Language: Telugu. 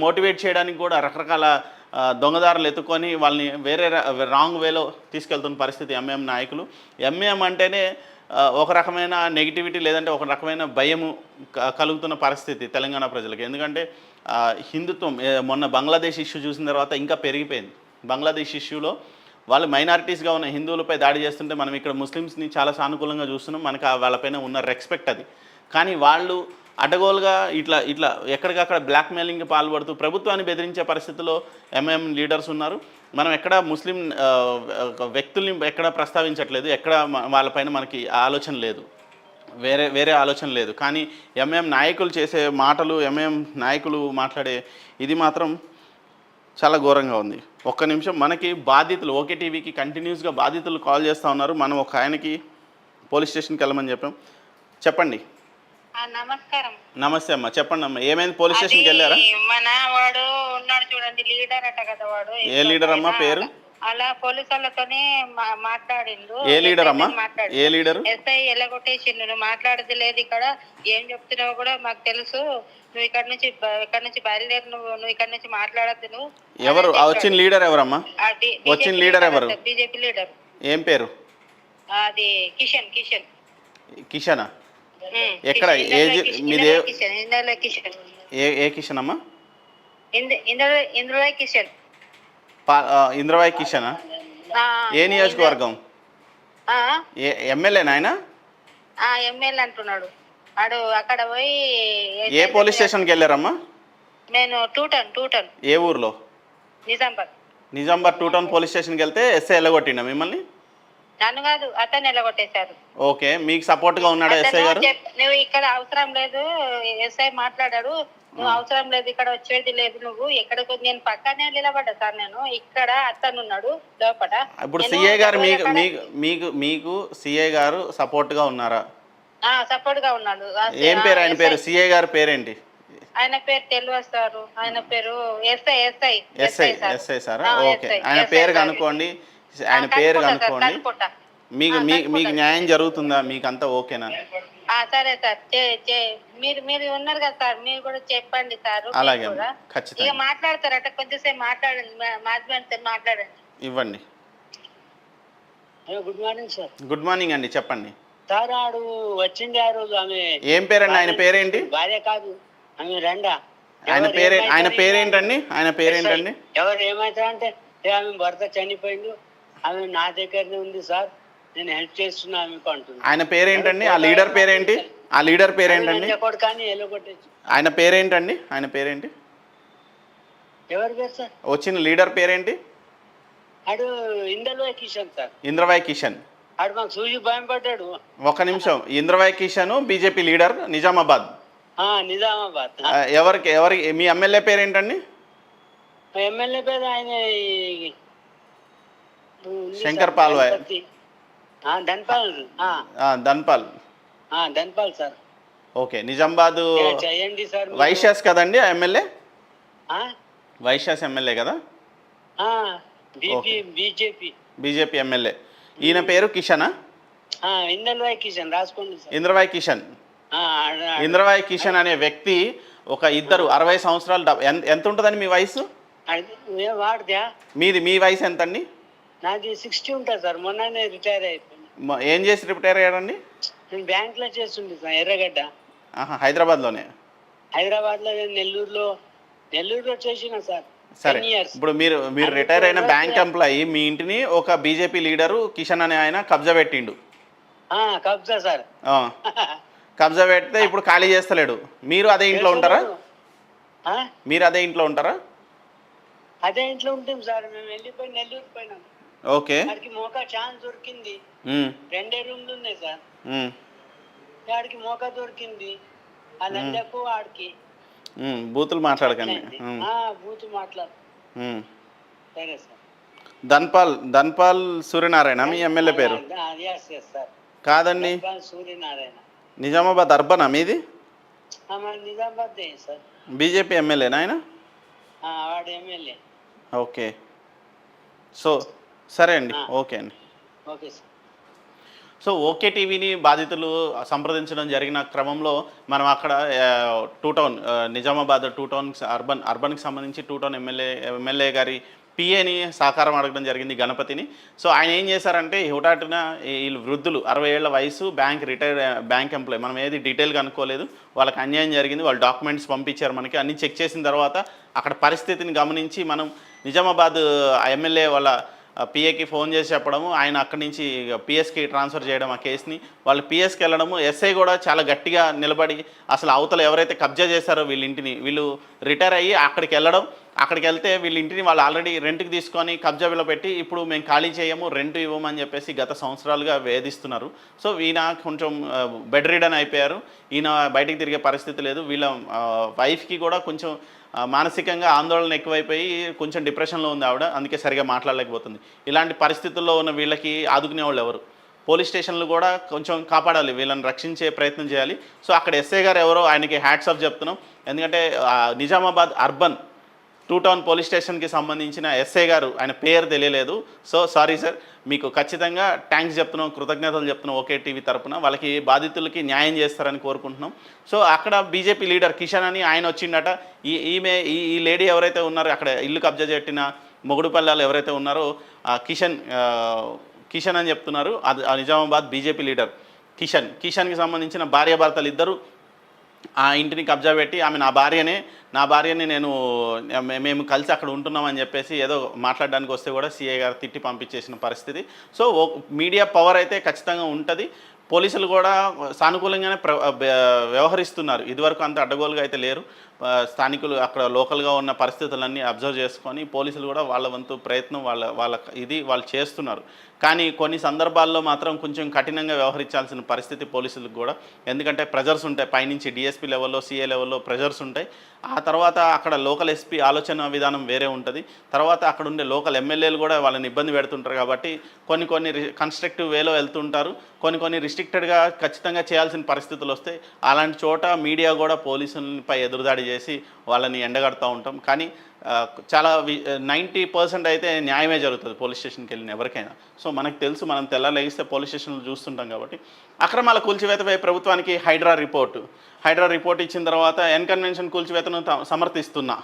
మోటివేట్ చేయడానికి కూడా రకరకాల దొంగదారులు ఎత్తుకొని వాళ్ళని వేరే రాంగ్ వేలో తీసుకెళ్తున్న పరిస్థితి ఎంఐఎం నాయకులు. ఎంఐఎం అంటేనే ఒక రకమైన నెగిటివిటీ లేదంటే ఒక రకమైన భయము కలుగుతున్న పరిస్థితి తెలంగాణ ప్రజలకు. ఎందుకంటే హిందుత్వం మొన్న బంగ్లాదేశ్ ఇష్యూ చూసిన తర్వాత ఇంకా పెరిగిపోయింది. బంగ్లాదేశ్ ఇష్యూలో వాళ్ళు మైనారిటీస్గా ఉన్న హిందువులపై దాడి చేస్తుంటే మనం ఇక్కడ ముస్లిమ్స్ని చాలా సానుకూలంగా చూస్తున్నాం. మనకు వాళ్ళపైన ఉన్న రెస్పెక్ట్ అది. కానీ వాళ్ళు అడ్డగోలుగా ఇట్లా ఇట్లా ఎక్కడికక్కడ బ్లాక్మెయిలింగ్కి పాల్పడుతూ ప్రభుత్వాన్ని బెదిరించే పరిస్థితిలో ఎంఐఎం లీడర్స్ ఉన్నారు. మనం ఎక్కడ ముస్లిం వ్యక్తుల్ని ఎక్కడ ప్రస్తావించట్లేదు, ఎక్కడ వాళ్ళపైన మనకి ఆలోచన లేదు, వేరే ఆలోచన లేదు. కానీ ఎంఐఎం నాయకులు చేసే మాటలు, ఎంఐఎం నాయకులు మాట్లాడే ఇది మాత్రం చాలా ఘోరంగా ఉంది. ఒక్క నిమిషం, మనకి బాధితులు ఓకే టీవీకి కంటిన్యూస్గా బాధితులు కాల్ చేస్తూ ఉన్నారు. మనం ఒక ఆయనకి పోలీస్ స్టేషన్కి వెళ్ళమని చెప్పండి. నమస్కారం. నమస్తే అమ్మా, చెప్పండి అమ్మా, ఏమైంది? పోలీస్ స్టేషన్కి వెళ్ళారా? మన వాడు ఉన్నాడు చూడండి, లీడర్ అట కదా వాడు. ఏ లీడర్ అమ్మా? పేరు? అలా పోలీసు వాళ్ళతోనే మాట్లాడిండు. ఏ లీడర్ అమ్మా? ఏ లీడర్? ఎస్ఐ ఎల్లగొట్టేసిండు. నువ్వు మాట్లాడేది లేదు ఇక్కడ, ఏం చెప్తున్నావు కూడా మాకు తెలుసు. నువ్వు ఇక్కడ నుంచి బయలుదేరి, నువ్వు ఇక్కడ నుంచి మాట్లాడద్దు. నువ్వు ఎవరు వచ్చిన లీడర్? ఎవరమ్మా వచ్చిన లీడర్? ఎవరు? BJP leader. ఏం పేరు? అది కిషనా? ఎక్కడ? మీది కిషన్. ఏ కిషన్ అమ్మా? ఇంద్రవాయ్ కిషన్. ఇంద్రవాయ్ కిషనా? ఏ నియోజకవర్గం? ఎమ్మెల్యేనా ఆయన? ఎమ్మెల్యే అంటున్నాడు వాడు. అక్కడ పోయి ఏ పోలీస్ స్టేషన్కి వెళ్ళారమ్మా? నేను టూటన్. ఏ ఊర్లో? నిజాంబాద్ 2 టౌన్ పోలీస్ స్టేషన్కి వెళ్తే ఎస్ఐ ఎల్లగొట్టిండా మిమ్మల్ని? నన్ను కాదు, అతను ఎల్లగొట్టేశారు. ఓకే, మీకు సపోర్ట్గా ఉన్నాడా ఎస్ఐ గారు? నువ్వు ఇక్కడ అవసరం లేదు, ఎస్ఐ మాట్లాడాడు, నువ్వు అవసరం లేదు, ఇక్కడ వచ్చేది లేదు. నువ్వు ఎక్కడికి? నేను పక్కనే నిలబడ్డా సార్. నేను ఇక్కడ అతను ఉన్నాడు లోపల. ఇప్పుడు సిఐ గారు మీకు సిఐ గారు సపోర్ట్గా ఉన్నారా? సపోర్ట్ గా ఉన్నాడు. ఏం పేరు ఆయన పేరు? సిఐ గారి పేరేంటి? ఆయన పేరు తెలియదు సార్. ఆయన పేరు ఎస్ఐ సార్. ఓకే, ఆయన పేరు కనుక్కోండి, ఆయన పేరు కనుక్కోండి. మీకు న్యాయం జరుగుతుందా? మీకు అంతా ఓకేనా? సరే సార్, మీరు ఉన్నారు కదా సార్, మీరు కూడా చెప్పండి సార్. అలాగే, ఖచ్చితంగా. ఇక మాట్లాడతారట, కొంచెంసేపు మాట్లాడండి, మా హస్బెండ్ మాట్లాడండి. ఇవ్వండి. Good morning sir. Good morning అండి, చెప్పండి సార్. ఆడు వచ్చింది ఆ రోజు. ఆమె ఏం పేరండి? ఆయన పేరేంటి? భార్య కాదు, ఆమె రెండా. ఆయన పేరేంటండి? ఆయన పేరేంటండి? ఎవరు ఏమైతారంటే ఆమె భర్త చనిపోయిండు, ఆమె నా దగ్గరనే ఉంది సార్, నేను హెల్ప్ చేస్తున్నా ఆమెకు అంటుంది. ఆయన పేరేంటండి? ఆ లీడర్ పేరేంటి? కానీ ఎల్లగొట్టేసి. ఆయన పేరేంటండి? ఆయన పేరేంటి? ఎవరి పేరు సార్? వచ్చిన లీడర్ పేరేంటి? ఆడు ఇంద్రవాయ్ కిషన్ సార్. ఇంద్రవాయ్ కిషన్. ఆడు మాకు చూసి భయం పడ్డాడు. ఒక నిమిషం, ఇంద్రవాయ్ కిషన్ బీజేపీ లీడర్, నిజామాబాద్. నిజామాబాద్. ఎవరి మీ ఎమ్మెల్యే పేరేంటండి? ఎమ్మెల్యే పేరు ఆయన శంకర్ పాల్వాయ్. ధన్పాల్ సార్. ఓకే, నిజామాబాద్ చేయండి సార్. వైశ్యాస్ కదండి ఆ ఎమ్మెల్యే? వైశ్యాస్ ఎమ్మెల్యే కదా? BJP MLA. ఈయన పేరు కిషనా? ఇంద్రవాయ్ కిషన్ రాసుకోండి సార్. ఇంద్రవాయ్ కిషన్ అనే వ్యక్తి ఒక ఇద్దరు 60 సంవత్సరాలు. ఎంత ఉంటుందండి మీ వయసు? మీ వయసు ఎంతండి? నాది 60 ఉంటుంది సార్. మొన్ననే రిటైర్ అయిపోయింది. ఏం చేసి రిటైర్ అయ్యాడండి? నేను బ్యాంక్ లో చేస్తుండే సార్, ఎర్రగడ్డ. హైదరాబాద్లోనే? హైదరాబాద్లో, నెల్లూరులో చేసిన సార్. సరే, ఇప్పుడు మీరు రిటైర్ అయిన బ్యాంక్ ఎంప్లాయీ, మీ ఇంటిని ఒక బీజేపీ లీడరు కిషన్ అనే ఆయన కబ్జా పెట్టిండు. కబ్జా సార్. కబ్జా పెడితే ఇప్పుడు ఖాళీ చేస్తలేడు. మీరు అదే ఇంట్లో ఉంటారా? అదే ఇంట్లో ఉంటాం సార్. మేము వెళ్ళిపోయి నెల్లూరు పోయినాం. ఓకే, వాడికి మోకా ఛాన్స్ దొరికింది. 2 రూమ్లు ఉన్నాయి సార్. వాడికి మోకా దొరికింది. ఆ నందకు వాడికి బూతులు మాట్లాడకండి. బూతు మాట్లాడు. సరే సార్. ధన్పాల్ సూర్యనారాయణ మీ ఎమ్మెల్యే పేరు? కాదండి, సూర్యనారాయణ. నిజామాబాద్ అర్బనా మీది? నిజామాబాద్ సార్. బీజేపీ ఎమ్మెల్యేనా ఆయన? వాడు ఎమ్మెల్యే. ఓకే, సో సరే అండి. ఓకే అండి. Okay sir. సో ఓకే టీవీని బాధితులు సంప్రదించడం జరిగిన క్రమంలో మనం అక్కడ two town Nizamabad two town అర్బన్కి సంబంధించి టూ టౌన్ ఎమ్మెల్యే గారి పిఏని సహకారం అడగడం జరిగింది గణపతిని. సో ఆయన ఏం చేశారంటే హుటాటున వీళ్ళు వృద్ధులు 60 ఏళ్ల వయసు బ్యాంక్ ఎంప్లాయ్, మనం ఏది డీటెయిల్గా అనుకోలేదు, వాళ్ళకి అన్యాయం జరిగింది, వాళ్ళు డాక్యుమెంట్స్ పంపించారు మనకి. అన్నీ చెక్ చేసిన తర్వాత అక్కడ పరిస్థితిని గమనించి మనం నిజామాబాద్ ఎమ్మెల్యే వాళ్ళ పిఏకి ఫోన్ చేసి చెప్పడము, ఆయన అక్కడి నుంచి పిఎస్కి ట్రాన్స్ఫర్ చేయడం ఆ కేసుని. వాళ్ళు పిఎస్కి వెళ్ళడము, ఎస్ఐ కూడా చాలా గట్టిగా నిలబడి అసలు అవతల ఎవరైతే కబ్జా చేశారో వీళ్ళ ఇంటిని, వీళ్ళు రిటైర్ అయ్యి అక్కడికి వెళ్ళడం, అక్కడికి వెళ్తే వీళ్ళ ఇంటిని వాళ్ళు ఆల్రెడీ రెంట్కి తీసుకొని కబ్జాలో పెట్టి ఇప్పుడు మేము ఖాళీ చేయము, రెంట్ ఇవ్వమని చెప్పేసి గత సంవత్సరాలుగా వేధిస్తున్నారు. సో ఈయన కొంచెం బెడ్ రిడన్ అయిపోయారు, ఈయన బయటికి తిరిగే పరిస్థితి లేదు. వీళ్ళ వైఫ్కి కూడా కొంచెం మానసికంగా ఆందోళన ఎక్కువైపోయి కొంచెం డిప్రెషన్లో ఉంది ఆవిడ, అందుకే సరిగా మాట్లాడలేకపోతుంది. ఇలాంటి పరిస్థితుల్లో ఉన్న వీళ్ళకి ఆదుకునే వాళ్ళు ఎవరు? పోలీస్ స్టేషన్లు కూడా కొంచెం కాపాడాలి, వీళ్ళని రక్షించే ప్రయత్నం చేయాలి. సో అక్కడ ఎస్ఐ గారు ఎవరో ఆయనకి హ్యాట్స్ ఆఫ్ చెప్తున్నాం. ఎందుకంటే Nizamabad urban two town police స్టేషన్కి సంబంధించిన ఎస్ఐ గారు, ఆయన పేరు తెలియలేదు. సో సారీ సార్, మీకు ఖచ్చితంగా థ్యాంక్స్ చెప్తున్నాం, కృతజ్ఞతలు చెప్తున్నాం ఓకే టీవీ తరపున. వాళ్ళకి బాధితులకి న్యాయం చేస్తారని కోరుకుంటున్నాం. సో అక్కడ బీజేపీ లీడర్ కిషన్ అని ఆయన వచ్చిండట. ఈ లేడీ ఎవరైతే ఉన్నారో అక్కడ ఇల్లు కబ్జా పెట్టిన మొగుడుపల్లాలు ఎవరైతే ఉన్నారో కిషన్ అని చెప్తున్నారు. అది నిజామాబాద్ బీజేపీ లీడర్ కిషన్కి సంబంధించిన భార్యాభర్తలు ఇద్దరు ఆ ఇంటిని కబ్జా పెట్టి ఆమె నా భార్యని మేము కలిసి అక్కడ ఉంటున్నామని చెప్పేసి ఏదో మాట్లాడడానికి వస్తే కూడా సీఐ గారు తిట్టి పంపించేసిన పరిస్థితి. సో మీడియా పవర్ అయితే ఖచ్చితంగా ఉంటుంది. పోలీసులు కూడా సానుకూలంగానే వ్యవహరిస్తున్నారు, ఇదివరకు అంత అడ్డగోలుగా అయితే లేరు. స్థానికులు అక్కడ లోకల్గా ఉన్న పరిస్థితులన్నీ అబ్జర్వ్ చేసుకొని పోలీసులు కూడా వాళ్ళ వంతు ప్రయత్నం వాళ్ళు చేస్తున్నారు. కానీ కొన్ని సందర్భాల్లో మాత్రం కొంచెం కఠినంగా వ్యవహరించాల్సిన పరిస్థితి పోలీసులకు కూడా. ఎందుకంటే ప్రెజర్స్ ఉంటాయి, పైనుంచి డిఎస్పీ లెవెల్లో సిఏ లెవెల్లో ప్రెజర్స్ ఉంటాయి. ఆ తర్వాత అక్కడ లోకల్ ఎస్పీ ఆలోచన విధానం వేరే ఉంటుంది. తర్వాత అక్కడ ఉండే లోకల్ ఎమ్మెల్యేలు కూడా వాళ్ళని ఇబ్బంది పెడుతుంటారు. కాబట్టి కొన్ని కన్స్ట్రక్టివ్ వేలో వెళ్తుంటారు, కొన్ని రిస్ట్రిక్టెడ్గా ఖచ్చితంగా చేయాల్సిన పరిస్థితులు వస్తాయి. అలాంటి చోట మీడియా కూడా పోలీసులపై ఎదురుదాడి చేసి వాళ్ళని ఎండగడుతూ ఉంటాం. కానీ చాలా 90% అయితే న్యాయమే జరుగుతుంది పోలీస్ స్టేషన్కి వెళ్ళిన ఎవరికైనా. సో మనకు తెలుసు, మనం తెల్లాలేగిస్తే పోలీస్ స్టేషన్లు చూస్తుంటాం కాబట్టి. అక్రమాల కూల్చివేతపై ప్రభుత్వానికి హైడ్రా రిపోర్ట్ ఇచ్చిన తర్వాత ఎన్కన్వెన్షన్ కూల్చివేతను సమర్థిస్తున్నా